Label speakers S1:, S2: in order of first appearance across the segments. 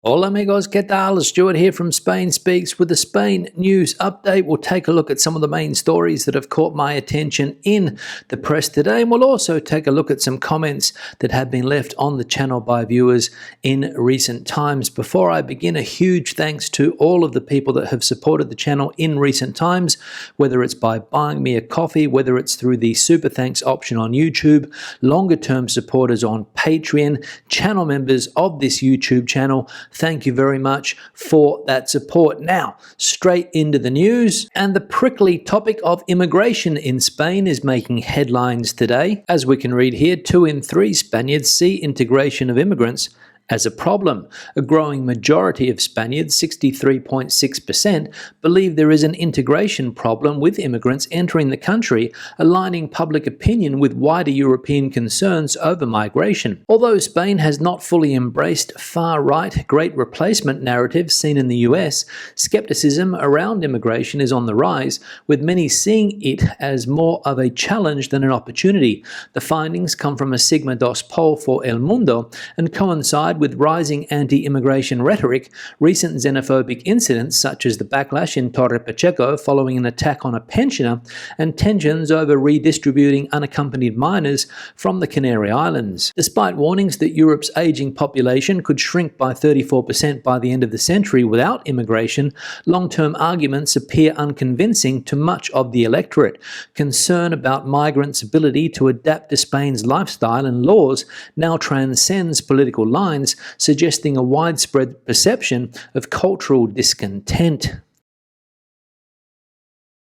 S1: Hola amigos, ¿qué tal? Stuart here from Spain Speaks with the Spain News Update. We'll take a look at some of the main stories that have caught my attention in the press today, and we'll also take a look at some comments that have been left on the channel by viewers in recent times. Before I begin, a huge thanks to all of the people that have supported the channel in recent times, whether it's by buying me a coffee, whether it's through the Super Thanks option on YouTube, longer-term supporters on Patreon, channel members of this YouTube channel. Thank you very much for that support. Now, straight into the news, and the prickly topic of immigration in Spain is making headlines today. As we can read here, 2 in 3 Spaniards see integration of immigrants as a problem. A growing majority of Spaniards, 63.6%, believe there is an integration problem with immigrants entering the country, aligning public opinion with wider European concerns over migration. Although Spain has not fully embraced far-right great replacement narratives seen in the US, skepticism around immigration is on the rise, with many seeing it as more of a challenge than an opportunity. The findings come from a Sigma DOS poll for El Mundo and coincide with rising anti-immigration rhetoric, recent xenophobic incidents such as the backlash in Torre Pacheco following an attack on a pensioner, and tensions over redistributing unaccompanied minors from the Canary Islands. Despite warnings that Europe's aging population could shrink by 34% by the end of the century without immigration, long-term arguments appear unconvincing to much of the electorate. Concern about migrants' ability to adapt to Spain's lifestyle and laws now transcends political lines, suggesting a widespread perception of cultural discontent.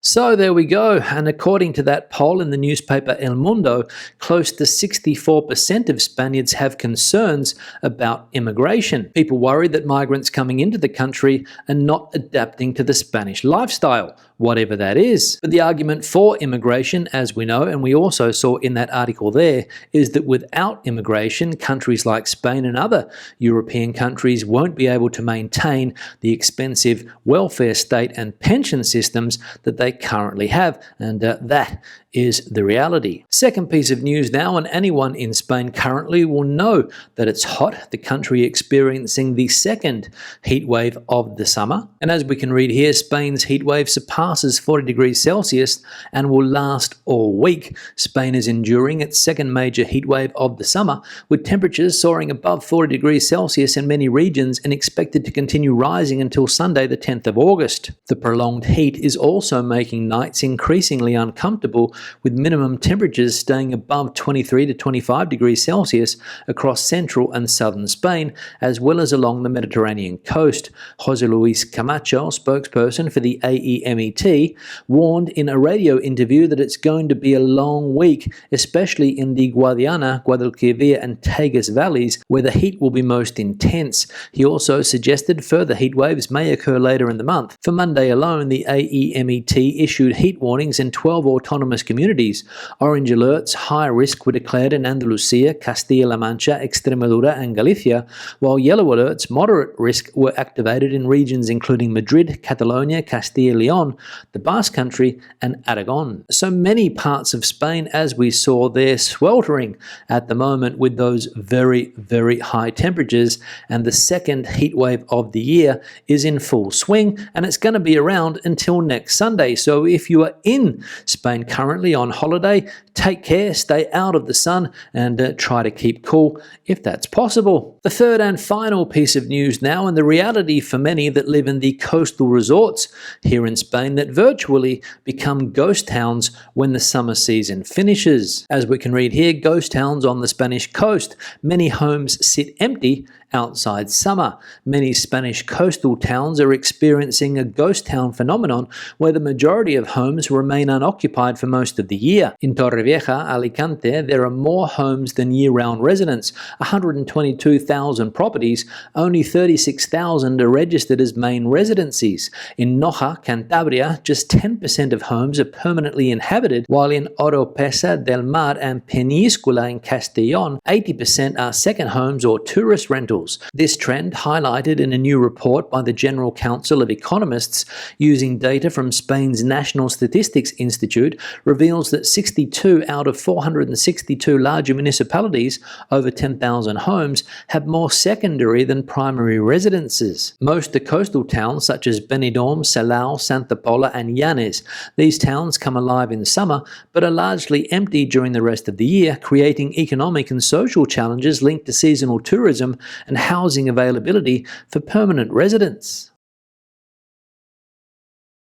S1: So there we go, and according to that poll in the newspaper El Mundo, close to 64% of Spaniards have concerns about immigration. People worry that migrants coming into the country are not adapting to the Spanish lifestyle, whatever that is. But the argument for immigration, as we know, and we also saw in that article there, is that without immigration, countries like Spain and other European countries won't be able to maintain the expensive welfare state and pension systems that they currently have, and that is the reality. Second piece of news now, and anyone in Spain currently will know that it's hot, the country experiencing the second heat wave of the summer. And as we can read here, Spain's heat wave surpasses 40 degrees Celsius and will last all week. Spain is enduring its second major heat wave of the summer, with temperatures soaring above 40 degrees Celsius in many regions and expected to continue rising until Sunday the 10th of August. The prolonged heat is also making nights increasingly uncomfortable, with minimum temperatures staying above 23 to 25 degrees Celsius across central and southern Spain, as well as along the Mediterranean coast. José Luis Camacho, spokesperson for the AEMET, warned in a radio interview that it's going to be a long week, especially in the Guadiana, Guadalquivir and Tagus valleys, where the heat will be most intense. He also suggested further heat waves may occur later in the month. For Monday alone, the AEMET issued heat warnings in 12 autonomous communities. Orange alerts, high risk, were declared in Andalusia, Castilla-La Mancha, Extremadura and Galicia, while yellow alerts, moderate risk, were activated in regions including Madrid, Catalonia, Castilla-Leon, the Basque Country and Aragon. So many parts of Spain, as we saw there, sweltering at the moment with those very, very high temperatures, and the second heat wave of the year is in full swing, and it's going to be around until next Sunday. So if you are in Spain currently on holiday, take care, stay out of the sun, and try to keep cool if that's possible. The third and final piece of news now, and the reality for many that live in the coastal resorts here in Spain that virtually become ghost towns when the summer season finishes. As we can read here, ghost towns on the Spanish coast. Many homes sit empty outside summer. Many Spanish coastal towns are experiencing a ghost town phenomenon where the majority of homes remain unoccupied for most of the year. In Torrevieja, Alicante, there are more homes than year-round residents, 122,000 properties, only 36,000 are registered as main residencies. In Noja, Cantabria, just 10% of homes are permanently inhabited, while in Oropesa del Mar and Peníscola in Castellón, 80% are second homes or tourist rentals. individuals. This trend, highlighted in a new report by the General Council of Economists using data from Spain's National Statistics Institute, reveals that 62 out of 462 larger municipalities, over 10,000 homes, have more secondary than primary residences. Most are coastal towns such as Benidorm, Salau, Santa Pola and Llanes. These towns come alive in summer but are largely empty during the rest of the year, creating economic and social challenges linked to seasonal tourism and housing availability for permanent residents.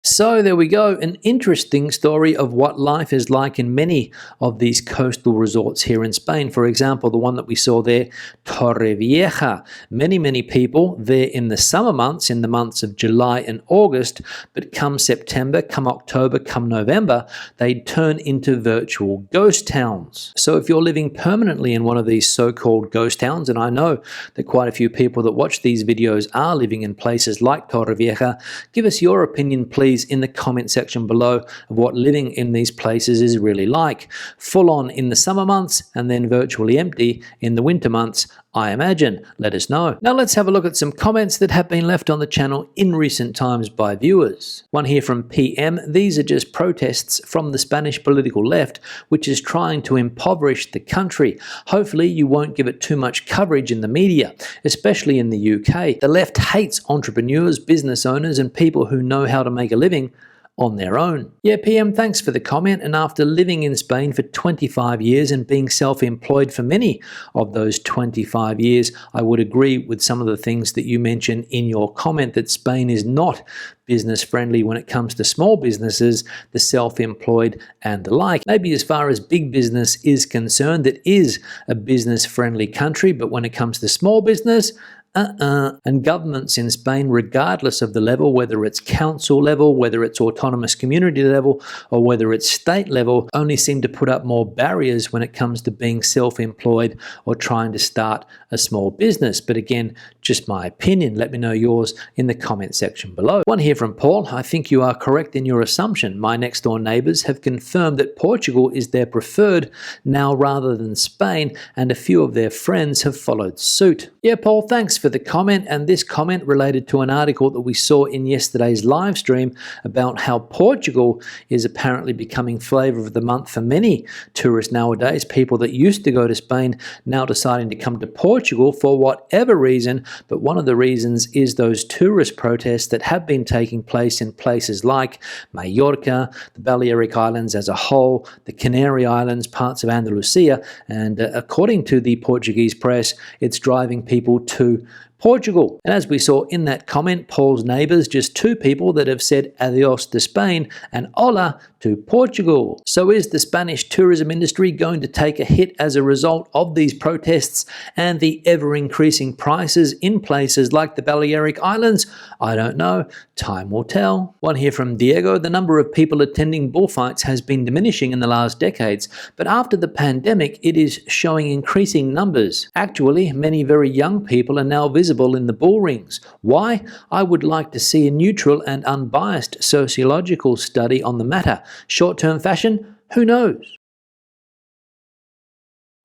S1: So there we go, an interesting story of what life is like in many of these coastal resorts here in Spain. For example, the one that we saw there, Torrevieja. Many people there in the summer months, in the months of July and August, but come September, come October, come November, they turn into virtual ghost towns. So if you're living permanently in one of these so-called ghost towns, and I know that quite a few people that watch these videos are living in places like Torrevieja, give us your opinion, please, in the comment section below of what living in these places is really like. Full on in the summer months and then virtually empty in the winter months, I imagine. Let us know. Now let's have a look at some comments that have been left on the channel in recent times by viewers. One here from PM. These are just protests from the Spanish political left, which is trying to impoverish the country. Hopefully you won't give it too much coverage in the media, especially in the UK. The left hates entrepreneurs, business owners and people who know how to make a living on their own. Yeah, PM, thanks for the comment. And after living in Spain for 25 years and being self-employed for many of those 25 years, I would agree with some of the things that you mentioned in your comment, that Spain is not business friendly when it comes to small businesses, the self-employed and the like. Maybe as far as big business is concerned, it is a business friendly country, but when it comes to small business, and governments in Spain, regardless of the level, whether it's council level, whether it's autonomous community level, or whether it's state level, only seem to put up more barriers when it comes to being self-employed or trying to start a small business. But again, just my opinion. Let me know yours in the comment section below. One here from Paul. I think you are correct in your assumption. My next door neighbours have confirmed that Portugal is their preferred now rather than Spain, and a few of their friends have followed suit. Yeah, Paul, thanks for the comment, and this comment related to an article that we saw in yesterday's live stream about how Portugal is apparently becoming flavour of the month for many tourists nowadays. People that used to go to Spain now deciding to come to Portugal for whatever reason, but one of the reasons is those tourist protests that have been taking place in places like Mallorca, the Balearic Islands as a whole, the Canary Islands, parts of Andalusia, and according to the Portuguese press, it's driving people to Portugal. And as we saw in that comment, Paul's neighbours, just two people that have said adios to Spain and hola to Portugal. So is the Spanish tourism industry going to take a hit as a result of these protests and the ever-increasing prices in places like the Balearic Islands? I don't know. Time will tell. One here from Diego. The number of people attending bullfights has been diminishing in the last decades, but after the pandemic, it is showing increasing numbers. Actually, many very young people are now visible in the bull rings. Why? I would like to see a neutral and unbiased sociological study on the matter. Short-term fashion? Who knows?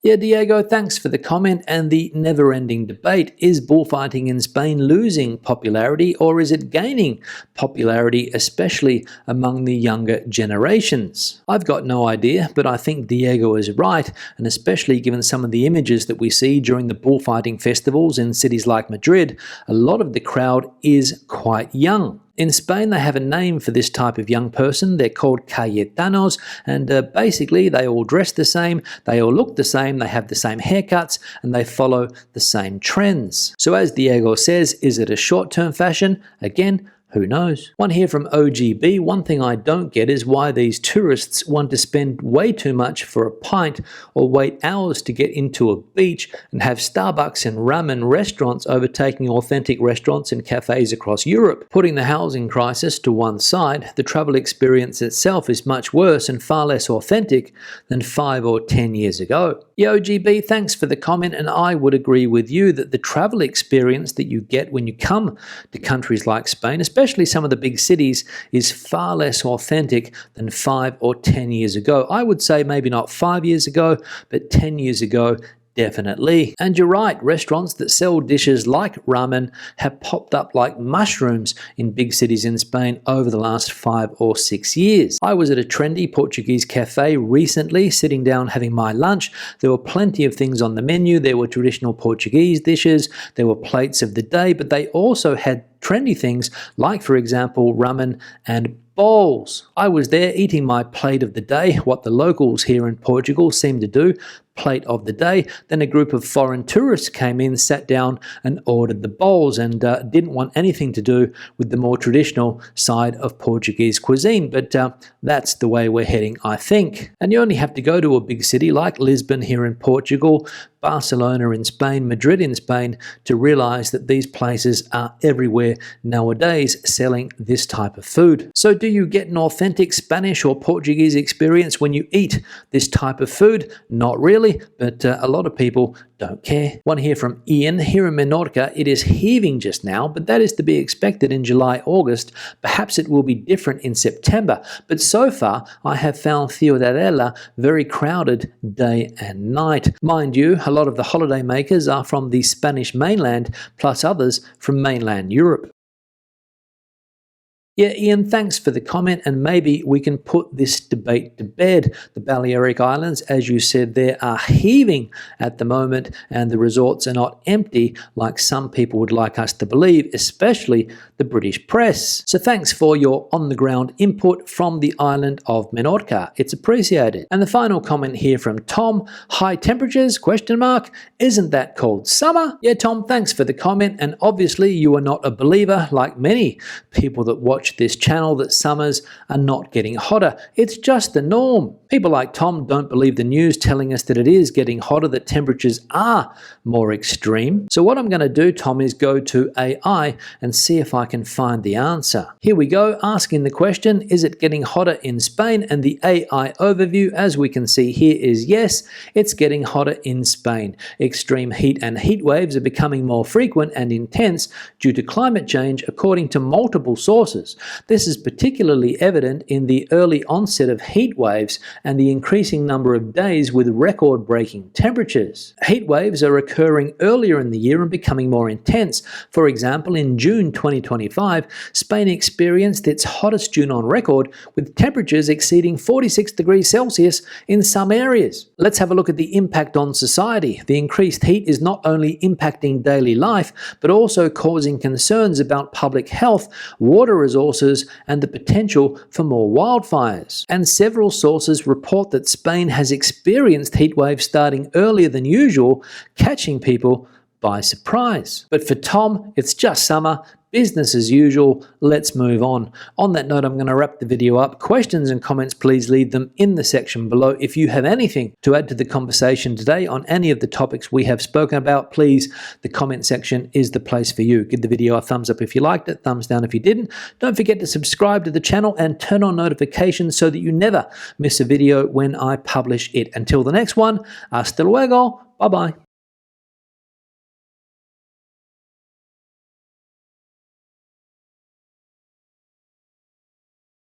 S1: Yeah, Diego, thanks for the comment and the never-ending debate. Is bullfighting in Spain losing popularity, or is it gaining popularity, especially among the younger generations? I've got no idea, but I think Diego is right, and especially given some of the images that we see during the bullfighting festivals in cities like Madrid, a lot of the crowd is quite young. In Spain, they have a name for this type of young person. They're called Cayetanos, and basically they all dress the same, they all look the same, they have the same haircuts, and they follow the same trends. So as Diego says, is it a short-term fashion? Again, who knows? One here from OGB. One thing I don't get is why these tourists want to spend way too much for a pint or wait hours to get into a beach and have Starbucks and ramen restaurants overtaking authentic restaurants and cafes across Europe. Putting the housing crisis to one side, the travel experience itself is much worse and far less authentic than 5 or 10 years ago. Yeah, OGB, thanks for the comment, and I would agree with you that the travel experience that you get when you come to countries like Spain, especially some of the big cities, is far less authentic than 5 or 10 years ago. I would say maybe not 5 years ago, but 10 years ago, Definitely. And you're right, restaurants that sell dishes like ramen have popped up like mushrooms in big cities in Spain over the last 5 or 6 years. I was at a trendy Portuguese cafe recently, sitting down having my lunch. There were plenty of things on the menu. There were traditional Portuguese dishes, there were plates of the day, but they also had trendy things like, for example, ramen and bowls. I was there eating my plate of the day, what the locals here in Portugal seem to do, plate of the day. Then a group of foreign tourists came in, sat down and ordered the bowls and didn't want anything to do with the more traditional side of Portuguese cuisine. But that's the way we're heading, I think. And you only have to go to a big city like Lisbon here in Portugal, Barcelona in Spain, Madrid in Spain, to realize that these places are everywhere nowadays selling this type of food. So do you get an authentic Spanish or Portuguese experience when you eat this type of food? Not really, but a lot of people don't care. One here from Ian. Here in Menorca, it is heaving just now, but that is to be expected in July, August. Perhaps it will be different in September, but so far I have found Ciudadela very crowded day and night. Mind you, a lot of the holiday makers are from the Spanish mainland, plus others from mainland Europe. Yeah, Ian, thanks for the comment, and maybe we can put this debate to bed. The Balearic Islands, as you said, they are heaving at the moment, and the resorts are not empty like some people would like us to believe, especially the British press. So thanks for your on-the-ground input from the island of Menorca. It's appreciated. And the final comment here from Tom, high temperatures, question mark, isn't that called summer? Yeah, Tom, thanks for the comment, and obviously you are not a believer like many people that watch this channel that summers are not getting hotter. It's just the norm. People like Tom don't believe the news telling us that it is getting hotter, that temperatures are more extreme. So what I'm going to do, Tom, is go to AI and see if I can find the answer. Here we go, asking the question, is it getting hotter in Spain? And the AI overview, as we can see here, is yes, it's getting hotter in Spain. Extreme heat and heat waves are becoming more frequent and intense due to climate change, according to multiple sources. This is particularly evident in the early onset of heat waves and the increasing number of days with record-breaking temperatures. Heat waves are occurring earlier in the year and becoming more intense. For example, in June 2025, Spain experienced its hottest June on record, with temperatures exceeding 46 degrees Celsius in some areas. Let's have a look at the impact on society. The increased heat is not only impacting daily life, but also causing concerns about public health, water resources, and the potential for more wildfires. And several sources report that Spain has experienced heat waves starting earlier than usual, catching people by surprise. But for Tom, it's just summer, business as usual. Let's move on. On that note, I'm going to wrap the video up. Questions and comments, please leave them in the section below. If you have anything to add to the conversation today on any of the topics we have spoken about, please, the comment section is the place for you. Give the video a thumbs up if you liked it, thumbs down if you didn't. Don't forget to subscribe to the channel and turn on notifications so that you never miss a video when I publish it. Until the next one, hasta luego, bye-bye.